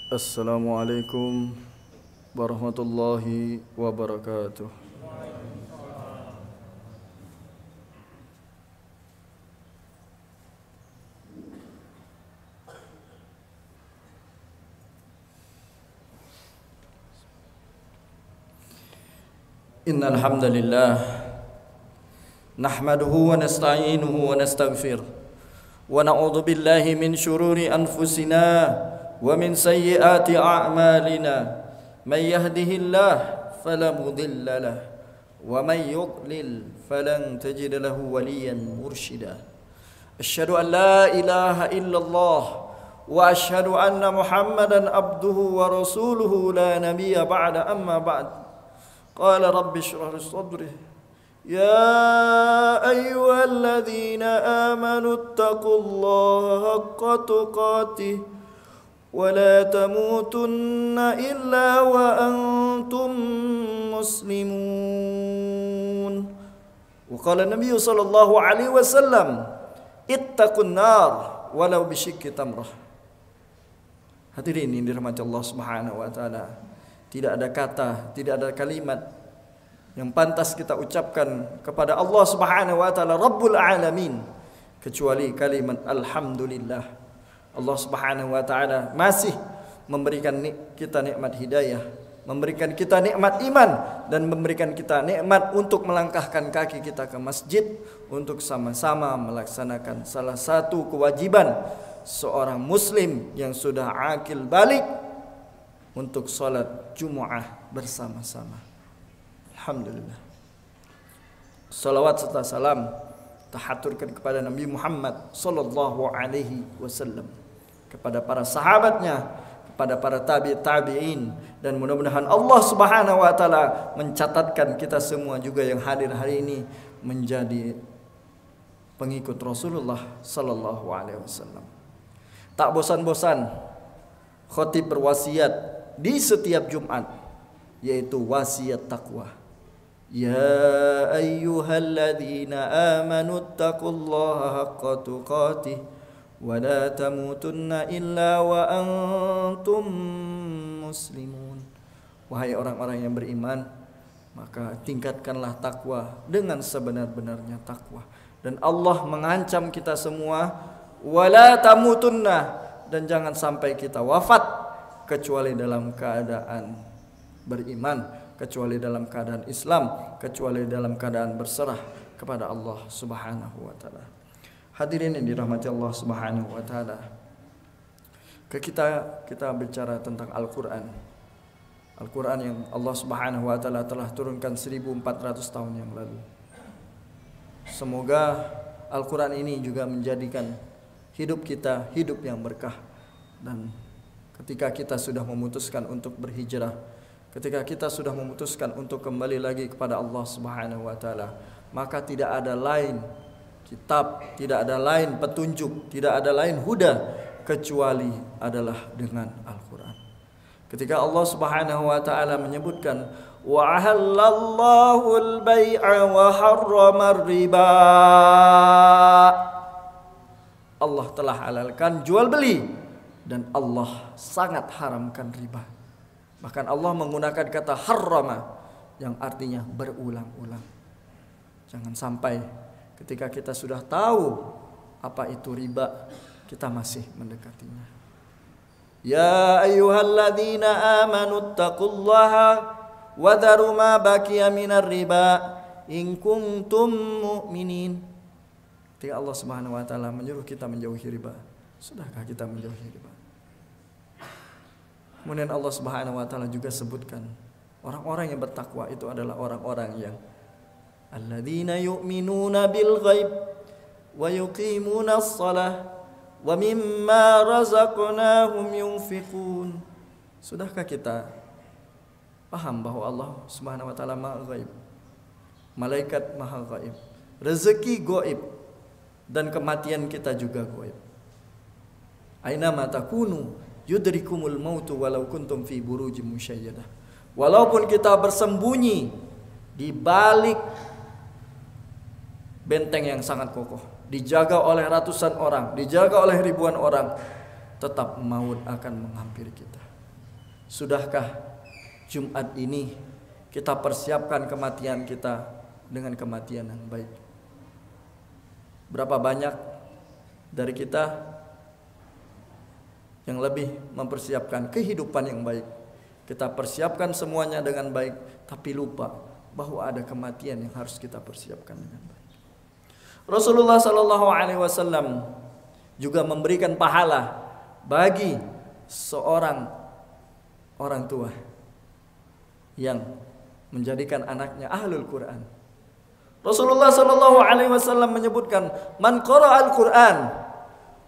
Assalamualaikum warahmatullahi wabarakatuh. Innal hamdalillah nahmaduhu wa nasta'inuhu wa nastaghfiruh wa na'udzu billahi min shururi anfusina wa min sayyiati a'malina may yahdihillahu fala mudilla lahu wa may yudlil falan tajid lahu waliyan mursyida. Asyhadu an la ilaha illallah wa asyhadu anna Muhammadan abduhu wa rasuluhu la nabiyya ba'da amma ba'd. Qala rabbi shrah li sadri ya ayyuhalladzina amanu taqullaha haqqa tuqatih ولا تموتن إلا وأنتم مسلمون. وقال النبي صلى الله عليه وسلم اتقوا النار ولو بشق تمرة. Hadirin yang dirahmati Allah Subhanahu wa taala, tidak ada kata, tidak ada kalimat yang pantas kita ucapkan kepada Allah Subhanahu wa taala Rabbul Alamin kecuali kalimat alhamdulillah. Allah Subhanahu wa taala masih memberikan kita nikmat hidayah, memberikan kita nikmat iman, dan memberikan kita nikmat untuk melangkahkan kaki kita ke masjid untuk sama-sama melaksanakan salah satu kewajiban seorang muslim yang sudah akil balik, untuk salat Jumu'ah bersama-sama. Alhamdulillah. Salawat serta salam tahaturkan kepada Nabi Muhammad sallallahu alaihi wasallam, kepada para sahabatnya, kepada para tabi'in, dan mudah-mudahan Allah Subhanahu wa taala mencatatkan kita semua juga yang hadir hari ini menjadi pengikut Rasulullah sallallahu alaihi wasallam. Tak bosan-bosan khatib berwasiat di setiap Jumat, yaitu wasiat takwa. Ya ayyuhalladzina amanu taqullaha haqqa tuqatih wa la tamutunna illa wa antum muslimun. Wahai orang-orang yang beriman, maka tingkatkanlah takwa dengan sebenar-benarnya takwa. Dan Allah mengancam kita semua, wala tamutunna, dan jangan sampai kita wafat kecuali dalam keadaan beriman, kecuali dalam keadaan Islam, kecuali dalam keadaan berserah kepada Allah Subhanahu wa taala. Hadirin yang dirahmati Allah Subhanahu wa taala, kita bicara tentang Al-Qur'an. Al-Qur'an yang Allah Subhanahu wa taala telah turunkan 1400 tahun yang lalu. Semoga Al-Qur'an ini juga menjadikan hidup kita hidup yang berkah. Dan ketika kita sudah memutuskan untuk berhijrah, ketika kita sudah memutuskan untuk kembali lagi kepada Allah Subhanahu wa taala, maka tidak ada lain kitab, tidak ada lain petunjuk, tidak ada lain huda kecuali adalah dengan Al-Qur'an. Ketika Allah Subhanahu wa taala menyebutkan wa ahallallahu al-bai'a wa harrama ar-riba, Allah telah halalkan jual beli dan Allah sangat haramkan riba. Bahkan Allah menggunakan kata harrama yang artinya berulang-ulang. Jangan sampai ketika kita sudah tahu apa itu riba, kita masih mendekatinya. Ya ayyuhalladzina amanu taqullaha wa dharu ma baqiya minar riba in kuntum mu'minin. Ketika Allah Subhanahu wa taala menyuruh kita menjauhi riba, sudahkah kita menjauhi riba? Kemudian Allah Subhanahu wa taala juga sebutkan orang-orang yang bertakwa itu adalah orang-orang yang alladzina yu'minuna bil ghaib wa yuqimuna shalah wa mimma razaqnahum yunfiqun. Sudahkah kita paham bahwa Allah Subhanahu wa taala Maha Ghaib, malaikat Maha Ghaib, rezeki gaib, dan kematian kita juga gaib. Aina ma takunu yudrikumul mautu walau kuntum fi burujim musyayyadah. Walaupun kita bersembunyi di balik benteng yang sangat kokoh, dijaga oleh ratusan orang, dijaga oleh ribuan orang, tetap maut akan menghampiri kita. Sudahkah Jumat ini kita persiapkan kematian kita dengan kematian yang baik? Berapa banyak dari kita yang lebih mempersiapkan kehidupan yang baik? Kita persiapkan semuanya dengan baik, tapi lupa bahwa ada kematian yang harus kita persiapkan dengan baik. Rasulullah Sallallahu Alaihi Wasallam juga memberikan pahala bagi seorang orang tua yang menjadikan anaknya ahlul Quran. Rasulullah Sallallahu Alaihi Wasallam menyebutkan, man qara'al Quran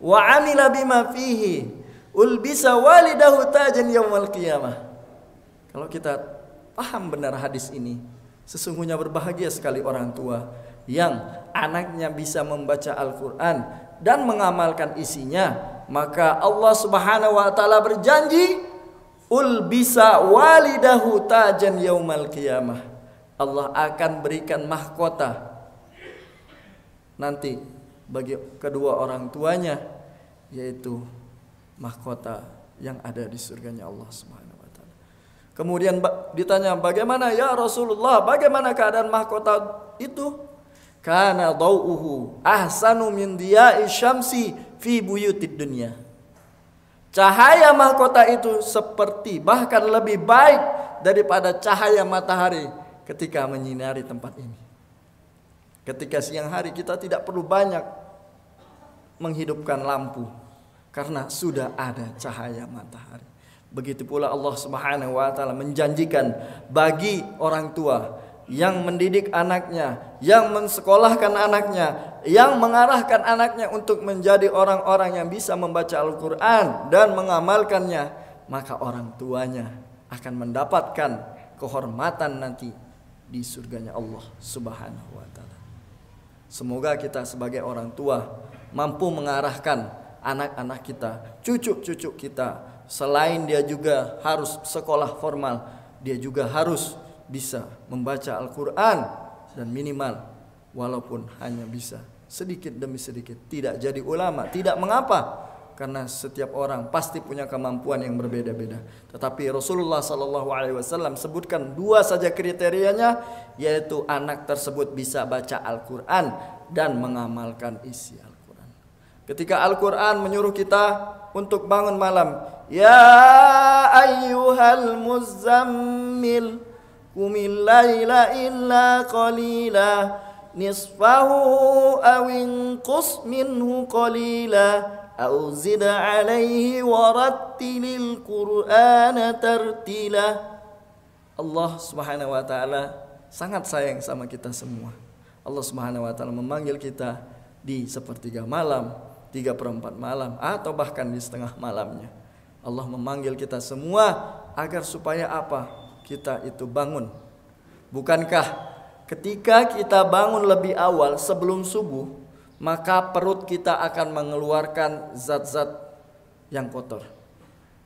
wa amila bima fihi ulbisa walidahu tajan yaumal qiyamah. Kalau kita paham benar hadis ini, sesungguhnya berbahagia sekali orang tua yang anaknya bisa membaca Al-Quran dan mengamalkan isinya. Maka Allah Subhanahu wa ta'ala berjanji, ulbisa walidahu tajan yaumal qiyamah. Allah akan berikan mahkota nanti bagi kedua orang tuanya, yaitu mahkota yang ada di surganya Allah Subhanahu wa ta'ala. Kemudian ditanya, bagaimana ya Rasulullah, bagaimana keadaan mahkota itu? Kana dau'uhu ahsanu min diya'i syamsi fi buyutid dunya. Cahaya mahkota itu seperti, bahkan lebih baik daripada cahaya matahari ketika menyinari tempat ini. Ketika siang hari kita tidak perlu banyak menghidupkan lampu karena sudah ada cahaya matahari. Begitu pula Allah Subhanahu wa ta'ala menjanjikan bagi orang tua yang mendidik anaknya, yang mensekolahkan anaknya, yang mengarahkan anaknya untuk menjadi orang-orang yang bisa membaca Al-Quran dan mengamalkannya, maka orang tuanya akan mendapatkan kehormatan nanti di surganya Allah Subhanahu wa ta'ala. Semoga kita sebagai orang tua mampu mengarahkan anak-anak kita, cucu-cucu kita. Selain dia juga harus sekolah formal, dia juga harus bisa membaca Al-Quran, dan minimal walaupun hanya bisa sedikit demi sedikit, tidak jadi ulama, tidak mengapa, karena setiap orang pasti punya kemampuan yang berbeda-beda. Tetapi Rasulullah SAW sebutkan dua saja kriterianya, yaitu anak tersebut bisa baca Al-Quran dan mengamalkan isi Al-Quran. Ketika Al-Quran menyuruh kita untuk bangun malam, ya ayyuhal muzammil qumil laila illa qalila nisfahu aw inqus minhu qalila aw zid alaihi warattilil qur'ana tartila. Allah Subhanahu wa ta'ala sangat sayang sama kita semua. Allah Subhanahu wa ta'ala memanggil kita di sepertiga malam, 3/4 malam, atau bahkan di setengah malamnya. Allah memanggil kita semua agar supaya apa? Kita itu bangun. Bukankah ketika kita bangun lebih awal sebelum subuh, maka perut kita akan mengeluarkan zat-zat yang kotor,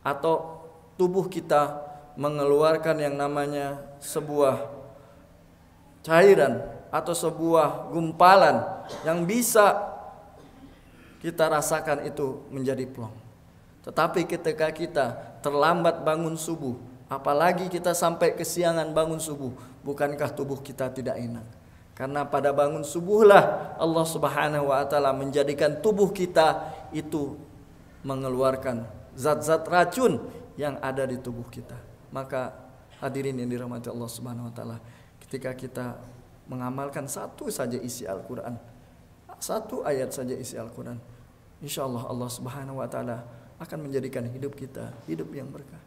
atau tubuh kita mengeluarkan yang namanya sebuah cairan atau sebuah gumpalan yang bisa kita rasakan itu menjadi plong. Tetapi ketika kita terlambat bangun subuh, apalagi kita sampai kesiangan bangun subuh, bukankah tubuh kita tidak enak? Karena pada bangun subuhlah Allah Subhanahu wa ta'ala menjadikan tubuh kita itu mengeluarkan zat-zat racun yang ada di tubuh kita. Maka hadirin yang dirahmati Allah Subhanahu wa ta'ala, ketika kita mengamalkan satu saja isi Al-Quran, satu ayat saja isi Al-Quran, insyaallah Allah Subhanahu wa ta'ala akan menjadikan hidup kita hidup yang berkah.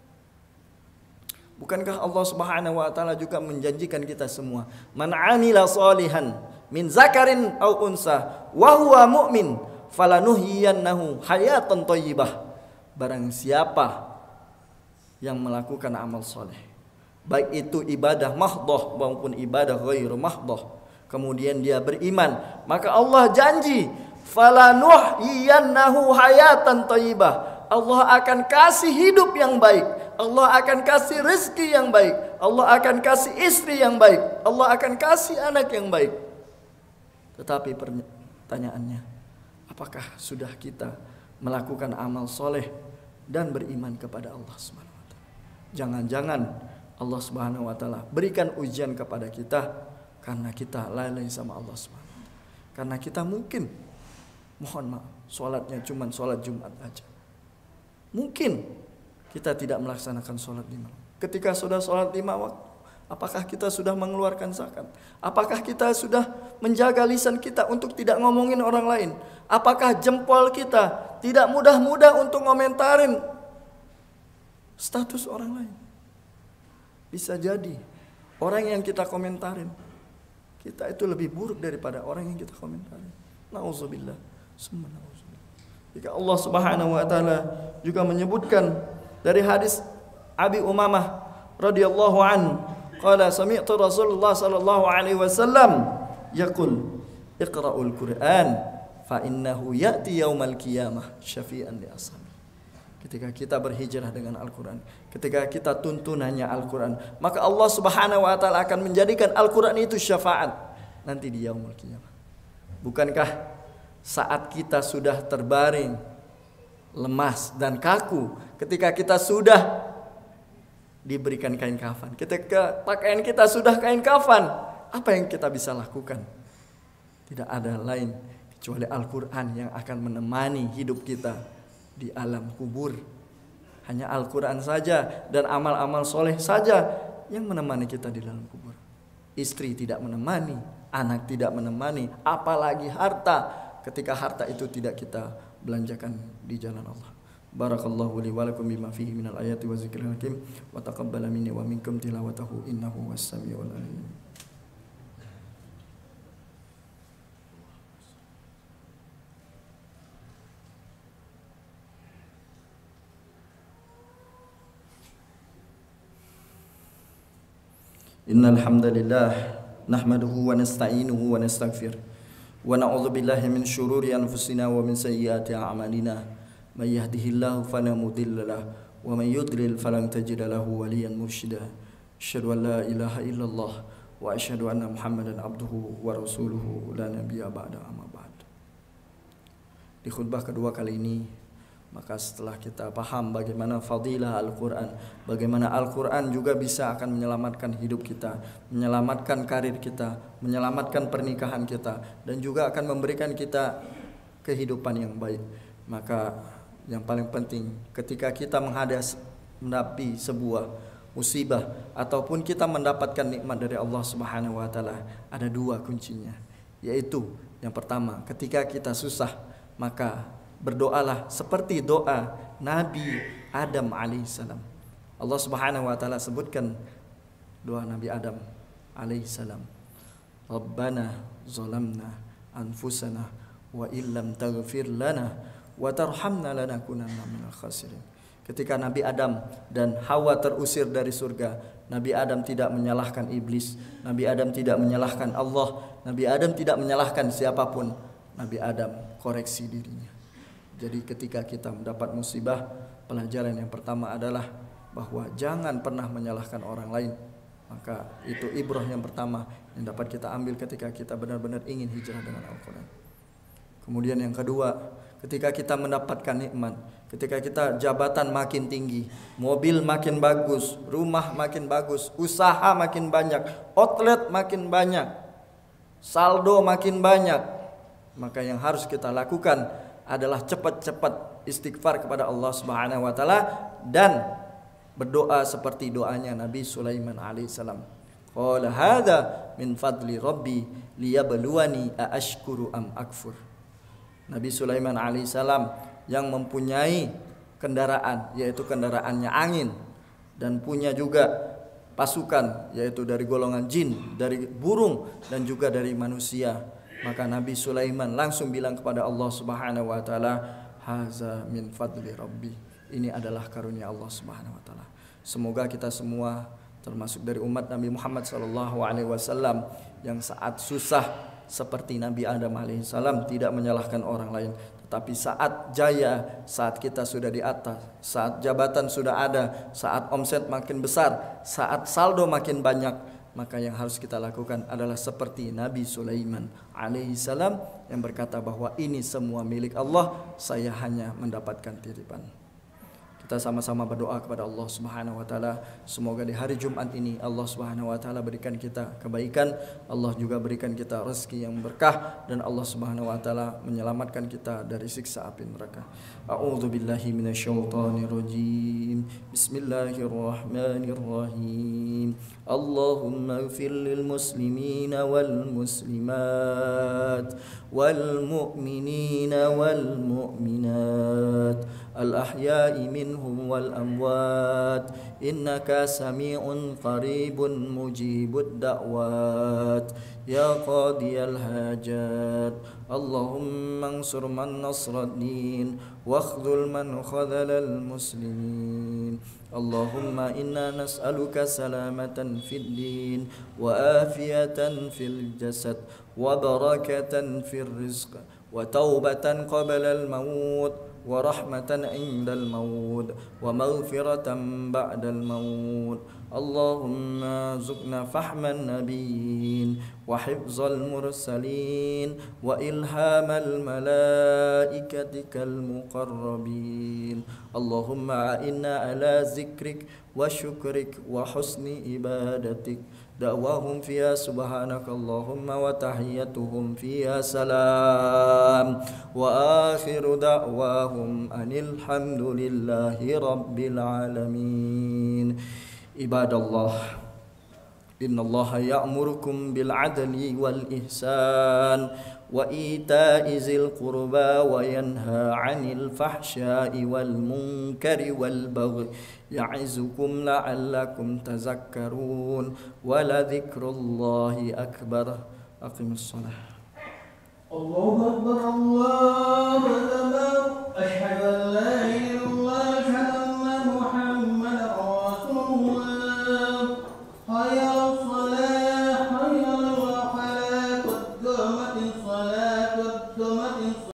Bukankah Allah Subhanahu wa ta'ala juga menjanjikan kita semua, man 'amila shalihan min zakarin aw unsa wa huwa mu'min falanuhyiyannahu hayatan thayyibah. Barang siapa yang melakukan amal soleh, baik itu ibadah mahdhah maupun ibadah ghairu mahdhah, kemudian dia beriman, maka Allah janji falanuhyiyannahu hayatan thayyibah. Allah akan kasih hidup yang baik, Allah akan kasih rezeki yang baik, Allah akan kasih istri yang baik, Allah akan kasih anak yang baik. Tetapi pertanyaannya, apakah sudah kita melakukan amal soleh dan beriman kepada Allah SWT? Jangan-jangan Allah Subhanahu wa taala berikan ujian kepada kita karena kita lalai sama Allah Subhanahu wa taala. Karena kita mungkin, mohon maaf, sholatnya cuma sholat Jumat aja. Mungkin kita tidak melaksanakan sholat 5 waktu. Ketika sudah sholat 5 waktu, apakah kita sudah mengeluarkan zakat? Apakah kita sudah menjaga lisan kita untuk tidak ngomongin orang lain? Apakah jempol kita tidak mudah-mudah untuk ngomentarin status orang lain? Bisa jadi orang yang kita komentarin, kita itu lebih buruk daripada orang yang kita komentarin. Nauzubillah. Summa nauzubillah. Jika Allah Subhanahu wa taala juga menyebutkan dari hadis Abi Umamah radhiyallahu an, qala sami'tu Rasulullah sallallahu alaihi wasallam yaqul iqra'ul Qur'an fa innahu ya'ti yaumal qiyamah syafi'an li ashabi. Ketika kita berhijrah dengan Al-Quran, ketika kita tuntunannya Al-Quran, maka Allah Subhanahu wa taala akan menjadikan Al-Quran itu syafaat nanti di yaumul qiyamah. Bukankah saat kita sudah terbaring lemas dan kaku, ketika kita sudah diberikan kain kafan, ketika pakaian kita sudah kain kafan, apa yang kita bisa lakukan? Tidak ada lain kecuali Al-Quran yang akan menemani hidup kita di alam kubur. Hanya Al-Quran saja dan amal-amal soleh saja yang menemani kita di dalam kubur. Istri tidak menemani, anak tidak menemani, apalagi harta, ketika harta itu tidak kita belanjakan di jalan Allah. Barakallahu li wa lakum bima fihi minal ayati wa zikril hakim wa taqabbala minni wa minkum tilawatahu innahu was-sami'ul alim. Innal hamdalillah nahmaduhu wa nasta'inuhu wa nastaghfir wa na'udzu billahi min syururi anfusina wa min sayyiati a'malina may yahdihillahu fala mudilla lahu wa may yudlil falan tajida lahu waliyan mursyida asyhadu an la ilaha illallah wa asyhadu anna muhammadan abduhu wa rasuluhu la nabiyya ba'da amma ba'd. Di khutbah kedua kali ini, maka setelah kita paham bagaimana fadilah Al-Quran, bagaimana Al-Quran juga bisa akan menyelamatkan hidup kita, menyelamatkan karir kita, menyelamatkan pernikahan kita, dan juga akan memberikan kita kehidupan yang baik. Maka yang paling penting ketika kita menghadapi sebuah musibah ataupun kita mendapatkan nikmat dari Allah Subhanahu wa taala, ada dua kuncinya, yaitu yang pertama, ketika kita susah, maka berdoalah seperti doa Nabi Adam alaihissalam. Allah Subhanahu wa taala sebutkan doa Nabi Adam alaihissalam. Rabbana zalamna anfusana wa illam taghfir lana wa tarhamna lanakunanna minal khasirin. Ketika Nabi Adam dan Hawa terusir dari surga, Nabi Adam tidak menyalahkan iblis, Nabi Adam tidak menyalahkan Allah, Nabi Adam tidak menyalahkan siapapun. Nabi Adam koreksi dirinya. Jadi ketika kita mendapat musibah, pelajaran yang pertama adalah bahwa jangan pernah menyalahkan orang lain. Maka itu ibrah yang pertama yang dapat kita ambil ketika kita benar-benar ingin hijrah dengan Al-Quran. Kemudian yang kedua, ketika kita mendapatkan nikmat, ketika kita jabatan makin tinggi, mobil makin bagus, rumah makin bagus, usaha makin banyak, outlet makin banyak, saldo makin banyak, maka yang harus kita lakukan adalah cepat-cepat istighfar kepada Allah Subhanahu wa taala dan berdoa seperti doanya Nabi Sulaiman alaihissalam. Qala hadza min fadli rabbi liyabluwani aashkuru am akfur. Nabi Sulaiman alaihissalam yang mempunyai kendaraan, yaitu kendaraannya angin, dan punya juga pasukan, yaitu dari golongan jin, dari burung, dan juga dari manusia. Maka Nabi Sulaiman langsung bilang kepada Allah Subhanahu wa taala, haza min fadli rabbi. Ini adalah karunia Allah Subhanahu wa taala. Semoga kita semua termasuk dari umat Nabi Muhammad sallallahu alaihi wasallam yang saat susah seperti Nabi Adam alaihissalam tidak menyalahkan orang lain, tetapi saat jaya, saat kita sudah di atas, saat jabatan sudah ada, saat omset makin besar, saat saldo makin banyak, maka yang harus kita lakukan adalah seperti Nabi Sulaiman alaihissalam yang berkata bahwa ini semua milik Allah, saya hanya mendapatkan titipan. Kita sama-sama berdoa kepada Allah Subhanahu wa taala, semoga di hari Jumat ini Allah Subhanahu wa taala berikan kita kebaikan, Allah juga berikan kita rezeki yang berkah, dan Allah Subhanahu wa taala menyelamatkan kita dari siksa api neraka. A'udzu billahi minasyaitonir rajim. Bismillahirrahmanirrahim. Allahumma ighfir lil muslimina wal muslimat wal mu'minina wal mu'minat al-ahya'i minhum wal amwat innaka sami'un qaribun mujibud da'wat ya qadiyal hajat. Allahumma ansur man nasraddin wakhdhul man khadhalal muslimin. Allahumma inna nas'aluka salamatan fid din wa afiyatan fil jasad wa barakatan fir rizq wa taubatan qabla al maut wa rahmatan indal maut wa maghfiratan ba'dal maut. Allahumma zukna fahman nabiyyin wa hifzal mursalin wa ilhamal malaikatikal muqarrabin. Allahumma a'inna ala zikrik wa syukrik wa husni ibadatik. Da'wahum fiha subhanaka Allahumma wa tahiyyatuhum fiha salam wa akhiru da'wahum anil hamdulillahi rabbil alamin. Ibadallah, innallaha ya'murukum bil adli wal ihsan wa ita'i zil qurba wa yanha 'anil fahsya'i wal munkari wal baghi ya'izukum la'allakum tazakkarun wa la dzikrullahi akbar. Aqimus shalah. Allahu akbar, Allahu akbar. Asyhadu an la ilaha illallah, asyhadu anna Muhammadar rasulullah. Hayya